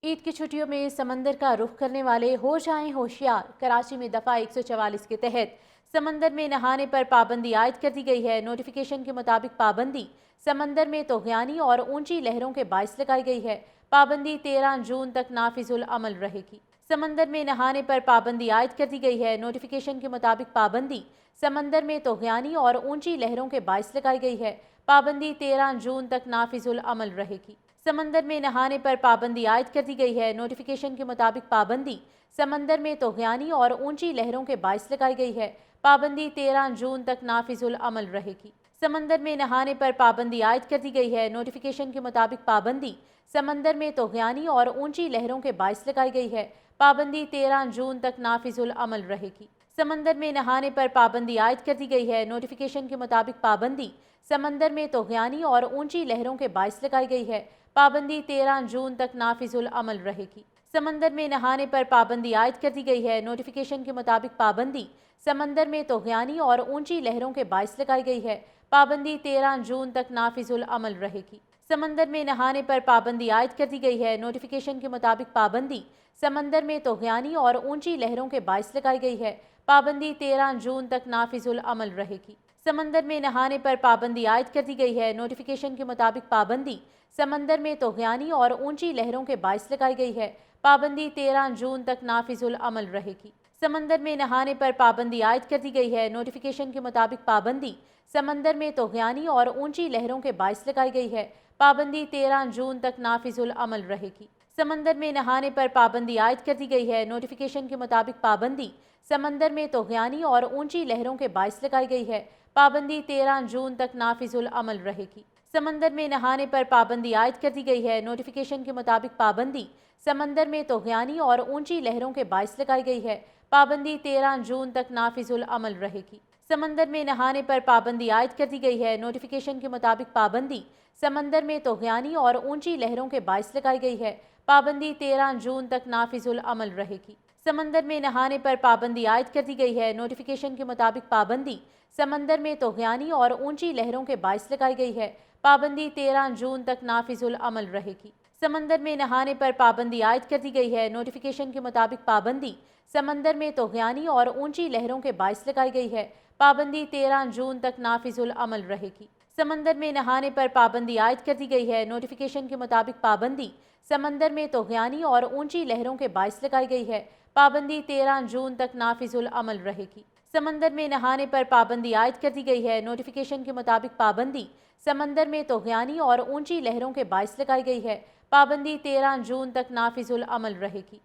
عید کی چھٹیوں میں سمندر کا رخ کرنے والے ہو جائیں ہوشیار۔ کراچی میں دفعہ 144 کے تحت سمندر میں نہانے پر پابندی عائد کر دی گئی ہے۔ نوٹیفیکیشن کے مطابق پابندی سمندر میں طغیانی اور اونچی لہروں کے باعث لگائی گئی ہے۔ پابندی 13 جون تک نافذ العمل رہے گی۔ سمندر میں نہانے پر پابندی عائد کر دی گئی ہے۔ نوٹیفیکیشن کے مطابق پابندی سمندر میں طغیانی اور اونچی لہروں کے باعث لگائی گئی ہے۔ پابندی 13 جون تک نافذ العمل رہے گی۔ سمندر میں نہانے پر پابندی عائد کر دی گئی ہے۔ نوٹیفیکیشن کے مطابق پابندی سمندر میں طغیانی اور اونچی لہروں کے باعث لگائی گئی ہے۔ پابندی 13 جون تک نافذ العمل رہے گی۔ سمندر میں نہانے پر پابندی عائد کر دی گئی ہے۔ نوٹیفیکیشن کے مطابق پابندی سمندر میں طغیانی اور اونچی لہروں کے باعث لگائی گئی ہے۔ پابندی 13 جون تک نافذ العمل رہے گی۔ سمندر میں نہانے پر پابندی عائد کر دی گئی ہے۔ نوٹیفیکیشن کے مطابق پابندی سمندر میں طغیانی اور اونچی لہروں کے باعث لگائی گئی ہے۔ پابندی 13 جون تک نافذ العمل رہے گی۔ سمندر میں نہانے پر پابندی عائد کر دی گئی ہے۔ نوٹیفیکیشن کے مطابق پابندی سمندر میں طغیانی اور اونچی لہروں کے باعث لگائی گئی ہے۔ پابندی 13 جون تک نافذ العمل رہے گی۔ سمندر میں نہانے پر پابندی عائد کر دی گئی ہے۔ نوٹیفیکیشن کے مطابق پابندی سمندر میں طغیانی اور اونچی لہروں کے باعث لگائی گئی ہے۔ پابندی 13 جون تک نافذ العمل رہے گی۔ سمندر میں نہانے پر پابندی عائد کر دی گئی ہے۔ نوٹیفیکیشن کے مطابق پابندی سمندر میں طغیانی اور اونچی لہروں کے باعث لگائی گئی ہے۔ پابندی 13 جون تک نافذ العمل رہے گی۔ سمندر میں نہانے پر پابندی عائد کر دی گئی ہے۔ نوٹیفیکیشن کے مطابق پابندی سمندر میں طغیانی اور اونچی لہروں کے باعث لگائی گئی ہے۔ پابندی 13 جون تک نافذ العمل رہے گی۔ سمندر میں نہانے پر پابندی عائد کر دی گئی ہے۔ نوٹیفیکیشن کے مطابق پابندی سمندر میں طغیانی اور اونچی لہروں کے باعث لگائی گئی ہے۔ پابندی 13 جون تک نافذ العمل رہے گی۔ سمندر میں نہانے پر پابندی عائد کر دی گئی ہے۔ نوٹیفیکیشن کے مطابق پابندی سمندر میں طغیانی اور اونچی لہروں کے باعث لگائی گئی ہے۔ پابندی 13 جون تک نافذ العمل رہے گی۔ سمندر میں نہانے پر پابندی عائد کر دی گئی ہے۔ نوٹیفیکیشن کے مطابق پابندی سمندر میں طغیانی اور اونچی لہروں کے باعث لگائی گئی ہے۔ پابندی 13 جون تک نافذ العمل رہے گی۔ سمندر میں نہانے پر پابندی عائد کر دی گئی ہے۔ نوٹیفیکیشن کے مطابق پابندی سمندر میں طغیانی اور اونچی لہروں کے باعث لگائی گئی ہے۔ پابندی 13 جون تک نافذ العمل رہے گی۔ سمندر میں نہانے پر پابندی عائد کر دی گئی ہے۔ نوٹیفیکیشن کے مطابق پابندی سمندر میں طغیانی اور اونچی لہروں کے باعث لگائی گئی ہے۔ پابندی 13 جون تک نافذ العمل رہے گی۔ سمندر میں نہانے پر پابندی عائد کر دی گئی ہے۔ نوٹیفیکیشن کے مطابق پابندی سمندر میں طغیانی اور اونچی لہروں کے باعث لگائی گئی ہے۔ پابندی 13 جون تک نافذ العمل رہے گی۔ سمندر میں نہانے پر پابندی عائد کر دی گئی ہے۔ نوٹیفیکیشن کے مطابق پابندی سمندر میں طغیانی اور اونچی لہروں کے باعث لگائی گئی ہے۔ پابندی 13 جون تک نافذ العمل رہے گی۔